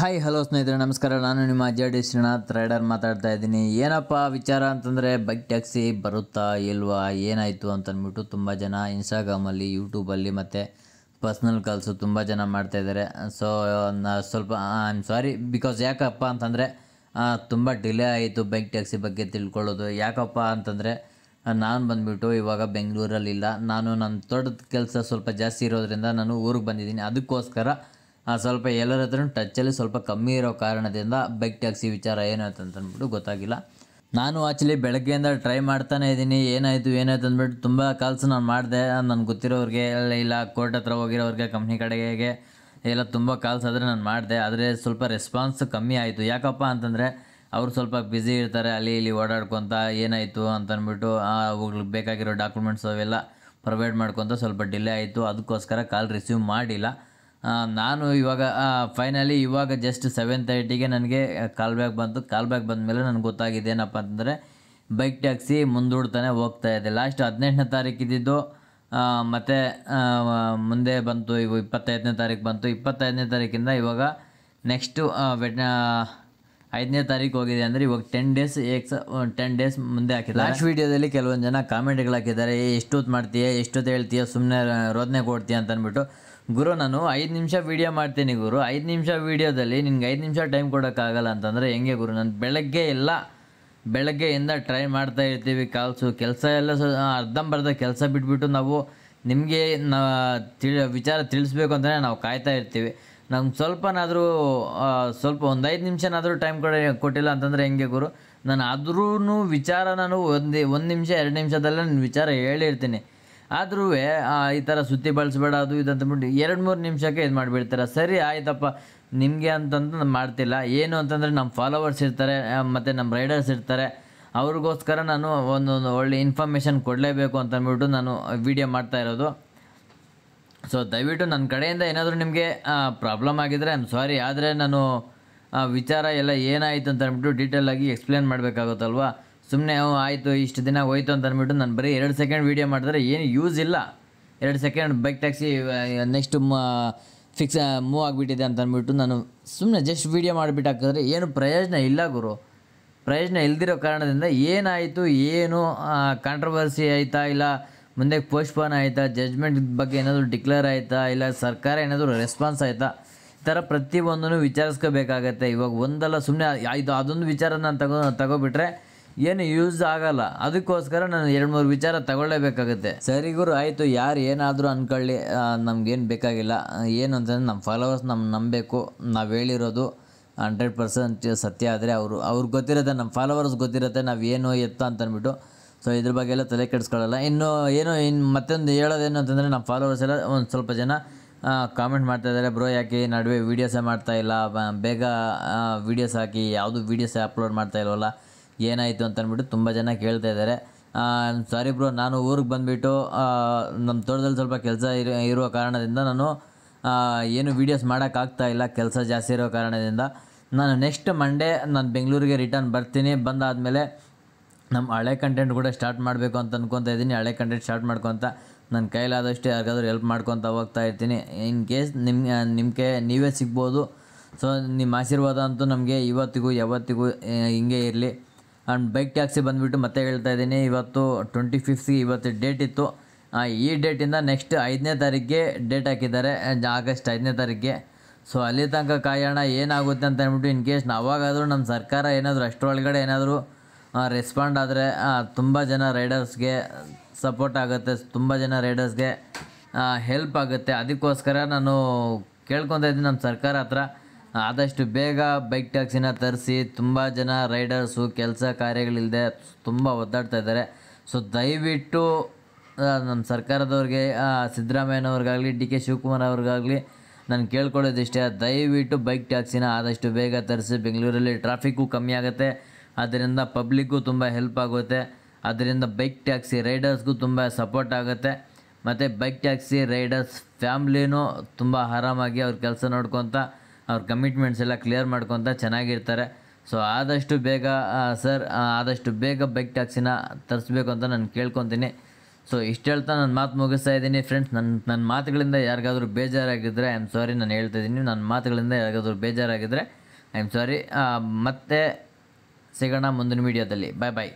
Hi hello ಸ್ನೇಹಿತರೆ ನಮಸ್ಕಾರ. ನಾನು ನಿಮ್ಮ ಜೆ ಶ್ರೀನಾಥ್ ರೈಡರ್ ಮಾತಾಡ್ತಾ ಇದ್ದೀನಿ. ಏನಪ್ಪ ವಿಚಾರ ಅಂತಂದರೆ ಬೈಕ್ ಟ್ಯಾಕ್ಸಿ ಬರುತ್ತಾ ಇಲ್ವಾ, ಏನಾಯಿತು ಅಂತಂದ್ಬಿಟ್ಟು ತುಂಬ ಜನ ಇನ್ಸ್ಟಾಗ್ರಾಮಲ್ಲಿ, ಯೂಟ್ಯೂಬಲ್ಲಿ ಮತ್ತು ಪರ್ಸ್ನಲ್ ಕಾಲ್ಸು ತುಂಬ ಜನ ಮಾಡ್ತಾಯಿದ್ದಾರೆ. ಸೊ ಸ್ವಲ್ಪ ಐ ಆಮ್ ಸಾರಿ ಬಿಕಾಸ್ ಯಾಕಪ್ಪ ಅಂತಂದರೆ ತುಂಬ ಡಿಲೇ ಆಯಿತು ಬೈಕ್ ಟ್ಯಾಕ್ಸಿ ಬಗ್ಗೆ ತಿಳ್ಕೊಳ್ಳೋದು. ಯಾಕಪ್ಪ ಅಂತಂದರೆ ನಾನು ಬಂದುಬಿಟ್ಟು ಇವಾಗ ಬೆಂಗಳೂರಲ್ಲಿಲ್ಲ. ನಾನು ನನ್ನ ತೋಟದ ಕೆಲಸ ಸ್ವಲ್ಪ ಜಾಸ್ತಿ ಇರೋದ್ರಿಂದ ನಾನು ಊರಿಗೆ ಬಂದಿದ್ದೀನಿ. ಅದಕ್ಕೋಸ್ಕರ ಸ್ವಲ್ಪ ಎಲ್ಲರ ಹತ್ರ ಟಚ್ಚಲ್ಲಿ ಸ್ವಲ್ಪ ಕಮ್ಮಿ ಇರೋ ಕಾರಣದಿಂದ ಬೈಕ್ ಟ್ಯಾಕ್ಸಿ ವಿಚಾರ ಏನಾಯ್ತು ಅಂತಂದ್ಬಿಟ್ಟು ಗೊತ್ತಾಗಿಲ್ಲ. ನಾನು ಆ್ಯಕ್ಚುಲಿ ಬೆಳಗ್ಗೆಯಿಂದ ಟ್ರೈ ಮಾಡ್ತಾನೆ ಇದ್ದೀನಿ. ಏನಾಯಿತು ಅಂದ್ಬಿಟ್ಟು ತುಂಬ ಕಾಲ್ಸ್ ನಾನು ಮಾಡಿದೆ. ನನಗೆ ಗೊತ್ತಿರೋರಿಗೆ ಇಲ್ಲ ಕೋರ್ಟ್ ಹತ್ರ ಹೋಗಿರೋರಿಗೆ, ಕಂಪ್ನಿ ಕಡೆಗೆ ಎಲ್ಲ ತುಂಬ ಕಾಲ್ಸ್ ಆದರೆ ನಾನು ಮಾಡಿದೆ. ಆದರೆ ಸ್ವಲ್ಪ ರೆಸ್ಪಾನ್ಸ್ ಕಮ್ಮಿ ಆಯಿತು. ಯಾಕಪ್ಪ ಅಂತಂದರೆ ಅವರು ಸ್ವಲ್ಪ ಬ್ಯುಸಿ ಇರ್ತಾರೆ, ಅಲ್ಲಿ ಇಲ್ಲಿ ಓಡಾಡ್ಕೊತ ಏನಾಯಿತು ಅಂತಂದ್ಬಿಟ್ಟು ಅವ್ರಿಗೆ ಬೇಕಾಗಿರೋ ಡಾಕ್ಯುಮೆಂಟ್ಸ್ ಅವೆಲ್ಲ ಪ್ರೊವೈಡ್ ಮಾಡ್ಕೊತ ಸ್ವಲ್ಪ ಡಿಲೇ ಆಯಿತು. ಅದಕ್ಕೋಸ್ಕರ ಕಾಲ್ ರಿಸೀವ್ ಮಾಡಿಲ್ಲ. ನಾನು ಇವಾಗ ಫೈನಲಿ ಇವಾಗ ಜಸ್ಟ್ 7:30ಗೆ ನನಗೆ ಕಾಲ್ ಬ್ಯಾಕ್ ಬಂತು. ಕಾಲ್ ಬ್ಯಾಕ್ ಬಂದಮೇಲೆ ನನಗೆ ಗೊತ್ತಾಗಿದೆ ಏನಪ್ಪ ಅಂತಂದರೆ ಬೈಕ್ ಟ್ಯಾಕ್ಸಿ ಮುಂದೂಡ್ತಾನೆ ಹೋಗ್ತಾ ಇದೆ. ಲಾಸ್ಟ್ 18ನೇ ತಾರೀಕು ಇದ್ದಿದ್ದು, ಮತ್ತು ಮುಂದೆ ಬಂತು. ಇವು 25ನೇ ತಾರೀಕು ಬಂತು. 25ನೇ ತಾರೀಕಿಂದ ಇವಾಗ ನೆಕ್ಸ್ಟು 5ನೇ ತಾರೀಕು ಹೋಗಿದೆ. ಅಂದರೆ ಇವಾಗ 10 ಡೇಸ್ ಮುಂದೆ ಹಾಕಿದ್ದಾರೆ. ಲಾಸ್ಟ್ ವೀಡಿಯೋದಲ್ಲಿ ಕೆಲವೊಂದು ಜನ ಕಾಮೆಂಟ್ಗಳು ಹಾಕಿದ್ದಾರೆ, ಎಷ್ಟೊತ್ತು ಮಾಡ್ತೀಯ, ಎಷ್ಟೊತ್ತು ಹೇಳ್ತೀಯ, ಸುಮ್ಮನೆ ರೋದನೆ ಕೊಡ್ತೀಯ ಅಂತಂದ್ಬಿಟ್ಟು. ಗುರು, ನಾನು 5 ನಿಮಿಷ ವೀಡಿಯೋ ಮಾಡ್ತೀನಿ ಗುರು. 5 ನಿಮಿಷ ವೀಡಿಯೋದಲ್ಲಿ ನಿನ್ಗೆ 5 ನಿಮಿಷ ಟೈಮ್ ಕೊಡೋಕ್ಕಾಗಲ್ಲ ಅಂತಂದರೆ ಹೆಂಗೆ ಗುರು? ನಾನು ಬೆಳಗ್ಗೆಯಿಂದ ಟ್ರೈ ಮಾಡ್ತಾ ಇರ್ತೀವಿ ಕಾಲ್ಸು. ಕೆಲಸ ಎಲ್ಲ ಅರ್ಧಂಬರ್ಧ ಕೆಲಸ ಬಿಟ್ಬಿಟ್ಟು ನಾವು ನಿಮಗೆ ವಿಚಾರ ತಿಳಿಸ್ಬೇಕು ಅಂತಲೇ ನಾವು ಕಾಯ್ತಾ ಇರ್ತೀವಿ. ನಮ್ಗೆ ಸ್ವಲ್ಪನಾದರೂ ಸ್ವಲ್ಪ ಒಂದು 5 ನಿಮಿಷನಾದರೂ ಟೈಮ್ ಕೊಟ್ಟಿಲ್ಲ ಅಂತಂದರೆ ಹೆಂಗೆ ಗುರು? ನಾನು ಆದ್ರೂ ವಿಚಾರ ನಾನು ಒಂದು ನಿಮಿಷ 2 ನಿಮಿಷದಲ್ಲೇ ನನ್ನ ವಿಚಾರ ಹೇಳಿರ್ತೀನಿ. ಆದ್ರೂ ಈ ಥರ ಸುತ್ತಿ ಬಳಸಬೇಡ ಅದು ಇದು ಅಂತಂದ್ಬಿಟ್ಟು 2-3 ನಿಮಿಷಕ್ಕೆ ಇದು ಮಾಡಿಬಿಡ್ತಾರೆ. ಸರಿ ಆಯ್ತಪ್ಪ, ನಿಮಗೆ ಅಂತಂದು ನಾನು ಮಾಡ್ತಿಲ್ಲ. ಏನು ಅಂತಂದರೆ ನಮ್ಮ ಫಾಲೋವರ್ಸ್ ಇರ್ತಾರೆ ಮತ್ತು ನಮ್ಮ ರೈಡರ್ಸ್ ಇರ್ತಾರೆ. ಅವ್ರಿಗೋಸ್ಕರ ನಾನು ಒಂದೊಂದು ಒಳ್ಳೆ ಇನ್ಫಾರ್ಮೇಷನ್ ಕೊಡಲೇಬೇಕು ಅಂತಂದ್ಬಿಟ್ಟು ನಾನು ವೀಡಿಯೋ ಮಾಡ್ತಾ ಇರೋದು. ಸೊ ದಯವಿಟ್ಟು ನನ್ನ ಕಡೆಯಿಂದ ಏನಾದರೂ ನಿಮಗೆ ಪ್ರಾಬ್ಲಮ್ ಆಗಿದ್ದರೆ ಐ ಆಮ್ ಸಾರಿ. ಆದರೆ ನಾನು ವಿಚಾರ ಎಲ್ಲ ಏನಾಯಿತು ಅಂತ ಅಂದ್ಬಿಟ್ಟು ಡೀಟೇಲಾಗಿ ಎಕ್ಸ್ಪ್ಲೇನ್ ಮಾಡಬೇಕಾಗುತ್ತಲ್ವ. ಸುಮ್ಮನೆ ಆಯಿತು ಇಷ್ಟು ದಿನ ಹೋಯ್ತು ಅಂತ ಅಂದ್ಬಿಟ್ಟು ನಾನು ಬರೀ 2 ಸೆಕೆಂಡ್ ವೀಡಿಯೋ ಮಾಡಿದ್ರೆ ಏನು ಯೂಸ್ ಇಲ್ಲ. 2 second bike taxi next fix move ಆಗಿಬಿಟ್ಟಿದೆ ಅಂತ ಅಂದ್ಬಿಟ್ಟು ನಾನು ಸುಮ್ಮನೆ ಜಸ್ಟ್ ವೀಡಿಯೋ ಮಾಡಿಬಿಟ್ಟು ಹಾಕಿದ್ರೆ ಏನು ಪ್ರಯೋಜನ ಇಲ್ಲ ಗುರು. ಪ್ರಯೋಜನ ಇಲ್ದಿರೋ ಕಾರಣದಿಂದ ಏನಾಯಿತು, ಏನು ಕಾಂಟ್ರವರ್ಸಿ ಆಯಿತಾ, ಇಲ್ಲ ಮುಂದೆ ಪೋಸ್ಟ್ಪೋನ್ ಆಯಿತಾ, ಜಡ್ಜ್ಮೆಂಟ್ ಬಗ್ಗೆ ಏನಾದರೂ ಡಿಕ್ಲೇರ್ ಆಯಿತಾ, ಇಲ್ಲ ಸರ್ಕಾರ ಏನಾದರೂ ರೆಸ್ಪಾನ್ಸ್ ಆಯಿತಾ, ಈ ಥರ ಪ್ರತಿಯೊಂದನ್ನು ವಿಚಾರಿಸ್ಕೋಬೇಕಾಗತ್ತೆ. ಇವಾಗ ಒಂದಲ್ಲ ಸುಮ್ಮನೆ ಆಯಿತು ಅದೊಂದು ವಿಚಾರ ನಾನು ತಗೋಬಿಟ್ರೆ ಏನು ಯೂಸ್ ಆಗಲ್ಲ. ಅದಕ್ಕೋಸ್ಕರ ನಾನು 2-3 ವಿಚಾರ ತಗೊಳ್ಳೇಬೇಕಾಗುತ್ತೆ. ಸರಿ ಗುರು, ಆಯಿತು, ಯಾರು ಏನಾದರೂ ಅಂದ್ಕೊಳ್ಳಿ, ನಮಗೇನು ಬೇಕಾಗಿಲ್ಲ. ಏನು ಅಂತಂದರೆ ನಮ್ಮ ಫಾಲೋವರ್ಸ್ ನಂಬಬೇಕು. ನಾವು ಹೇಳಿರೋದು 100% ಸತ್ಯ ಆದರೆ ಅವ್ರಿಗೆ ಗೊತ್ತಿರುತ್ತೆ, ನಮ್ಮ ಫಾಲೋವರ್ಸ್ ಗೊತ್ತಿರುತ್ತೆ ನಾವು ಏನು ಎತ್ತ ಅಂತಂದ್ಬಿಟ್ಟು. ಸೊ ಇದ್ರ ಬಗ್ಗೆ ಎಲ್ಲ ತಲೆ ಕೆಡಿಸ್ಕೊಳ್ಳಲ್ಲ. ಇನ್ನು ಮತ್ತೊಂದು ಹೇಳೋದೇನು ಅಂತಂದರೆ ನಮ್ಮ ಫಾಲೋವರ್ಸ್ ಎಲ್ಲ ಒಂದು ಸ್ವಲ್ಪ ಜನ ಕಾಮೆಂಟ್ ಮಾಡ್ತಾಯಿದ್ದಾರೆ, ಬ್ರೋ ಯಾಕೆ ನಡುವೆ ವೀಡಿಯೋಸೇ ಮಾಡ್ತಾಯಿಲ್ಲ, ಬೇಗ ವೀಡಿಯೋಸ್ ಹಾಕಿ, ಯಾವುದು ವೀಡಿಯೋಸೇ ಅಪ್ಲೋಡ್ ಮಾಡ್ತಾಯಿಲ್ವಲ್ಲ, ಏನಾಯಿತು ಅಂತಂದ್ಬಿಟ್ಟು ತುಂಬ ಜನ ಕೇಳ್ತಾ ಇದ್ದಾರೆ. ಸಾರಿ ಬ್ರೋ, ನಾನು ಊರಿಗೆ ಬಂದುಬಿಟ್ಟು ನಮ್ಮ ತೋಟದಲ್ಲಿ ಸ್ವಲ್ಪ ಕೆಲಸ ಇರುವ ಕಾರಣದಿಂದ ನಾನು ಏನು ವೀಡಿಯೋಸ್ ಮಾಡೋಕ್ಕಾಗ್ತಾಯಿಲ್ಲ, ಕೆಲಸ ಜಾಸ್ತಿ ಇರೋ ಕಾರಣದಿಂದ. ನಾನು ನೆಕ್ಸ್ಟ್ ಮಂಡೇ ನಾನು ಬೆಂಗಳೂರಿಗೆ ರಿಟರ್ನ್ ಬರ್ತೀನಿ. ಬಂದಾದಮೇಲೆ ನಮ್ಮ ಹಳೆ ಕಂಟೆಂಟ್ ಕೂಡ ಸ್ಟಾರ್ಟ್ ಮಾಡಬೇಕು ಅಂತ ಅಂದ್ಕೊತಾ ಇದ್ದೀನಿ. ಹಳೆ ಕಂಟೆಂಟ್ ಸ್ಟಾರ್ಟ್ ಮಾಡ್ಕೊತ ನನ್ನ ಕೈಲಾದಷ್ಟು ಯಾರಿಗಾದ್ರೂ ಹೆಲ್ಪ್ ಮಾಡ್ಕೊತ ಹೋಗ್ತಾ ಇರ್ತೀನಿ. ಇನ್ ಕೇಸ್ ನಿಮಗೆ ನೀವೇ ಸಿಗ್ಬೋದು. ಸೊ ನಿಮ್ಮ ಆಶೀರ್ವಾದ ಅಂತೂ ನಮಗೆ ಇವತ್ತಿಗೂ ಯಾವತ್ತಿಗೂ ಹಿಂಗೆ ಇರಲಿ. ಆ್ಯಂಡ್ ಬೈಕ್ ಟ್ಯಾಕ್ಸಿ ಬಂದುಬಿಟ್ಟು ಮತ್ತೆ ಹೇಳ್ತಾ ಇದ್ದೀನಿ, ಇವತ್ತು 25th ಇವತ್ತು ಡೇಟ್ ಇತ್ತು. ಈ ಡೇಟಿಂದ ನೆಕ್ಸ್ಟ್ 5ನೇ ತಾರೀಕಿಗೆ ಡೇಟ್ ಹಾಕಿದ್ದಾರೆ, ಆಗಸ್ಟ್ 5ನೇ ತಾರೀಕಿಗೆ. ಸೊ ಅಲ್ಲಿ ತನಕ ಕಾಯೋಣ ಏನಾಗುತ್ತೆ ಅಂತ ಅಂದ್ಬಿಟ್ಟು. ಇನ್ ಕೇಸ್ ಅವಾಗಾದರೂ ನಮ್ಮ ಸರ್ಕಾರ ಏನಾದರೂ ಅಷ್ಟರೊಳಗಡೆ ಏನಾದರೂ ರೆಸ್ಪಾಂಡ್ ಆದರೆ ತುಂಬ ಜನ ರೈಡರ್ಸ್ಗೆ ಸಪೋರ್ಟ್ ಆಗುತ್ತೆ, ತುಂಬ ಜನ ರೈಡರ್ಸ್ಗೆ ಹೆಲ್ಪ್ ಆಗುತ್ತೆ. ಅದಕ್ಕೋಸ್ಕರ ನಾನು ಕೇಳ್ಕೊತಾ ಇದ್ದೀನಿ ನಮ್ಮ ಸರ್ಕಾರ ಹತ್ರ, ಆದಷ್ಟು ಬೇಗ ಬೈಕ್ ಟ್ಯಾಕ್ಸಿನ ತರಿಸಿ. ತುಂಬ ಜನ ರೈಡರ್ಸು ಕೆಲಸ ಕಾರ್ಯಗಳಿಲ್ಲದೆ ತುಂಬ ಒದ್ದಾಡ್ತಾ ಇದ್ದಾರೆ. ಸೊ ದಯವಿಟ್ಟು ನಮ್ಮ ಸರ್ಕಾರದವ್ರಿಗೆ, ಸಿದ್ದರಾಮಯ್ಯನವ್ರಿಗಾಗಲಿ, ಡಿ ಕೆ ಶಿವಕುಮಾರ್ ಅವ್ರಿಗಾಗಲಿ ನಾನು ಕೇಳ್ಕೊಳ್ಳೋದಿಷ್ಟೇ, ದಯವಿಟ್ಟು ಬೈಕ್ ಟ್ಯಾಕ್ಸಿನ ಆದಷ್ಟು ಬೇಗ ತರಿಸಿ. ಬೆಂಗಳೂರಲ್ಲಿ ಟ್ರಾಫಿಕ್ಕು ಕಮ್ಮಿ ಆಗುತ್ತೆ, ಅದರಿಂದ ಪಬ್ಲಿಕ್ಗೂ ತುಂಬ ಹೆಲ್ಪ್ ಆಗುತ್ತೆ. ಅದರಿಂದ ಬೈಕ್ ಟ್ಯಾಕ್ಸಿ ರೈಡರ್ಸ್ಗೂ ತುಂಬ ಸಪೋರ್ಟ್ ಆಗುತ್ತೆ. ಮತ್ತು ಬೈಕ್ ಟ್ಯಾಕ್ಸಿ ರೈಡರ್ಸ್ ಫ್ಯಾಮ್ಲಿನೂ ತುಂಬ ಆರಾಮಾಗಿ ಅವ್ರ ಕೆಲಸ ನೋಡ್ಕೊತ, ಅವ್ರ ಕಮಿಟ್ಮೆಂಟ್ಸ್ ಎಲ್ಲ ಕ್ಲಿಯರ್ ಮಾಡ್ಕೊತ ಚೆನ್ನಾಗಿರ್ತಾರೆ. ಸೊ ಆದಷ್ಟು ಬೇಗ ಆದಷ್ಟು ಬೇಗ ಬೈಕ್ ಟ್ಯಾಕ್ಸಿನ ತರಿಸ್ಬೇಕು ಅಂತ ನಾನು ಕೇಳ್ಕೊತೀನಿ. ಸೊ ಇಷ್ಟು ಹೇಳ್ತಾ ನನ್ನ ಮಾತು ಮುಗಿಸ್ತಾ ಇದ್ದೀನಿ ಫ್ರೆಂಡ್ಸ್. ನನ್ನ ಮಾತುಗಳಿಂದ ಯಾರಿಗಾದ್ರೂ ಬೇಜಾರಾಗಿದ್ದರೆ ಐ ಆಮ್ ಸಾರಿ. ನಾನು ಹೇಳ್ತಾ ಇದ್ದೀನಿ, ನನ್ನ ಮಾತುಗಳಿಂದ ಯಾರಿಗಾದ್ರೂ ಬೇಜಾರಾಗಿದ್ದರೆ ಐ ಆಮ್ ಸಾರಿ. ಮತ್ತೆ ಸಿಗೋಣ ಮುಂದಿನ ವೀಡಿಯೋದಲ್ಲಿ. ಬಾಯ್ ಬಾಯ್.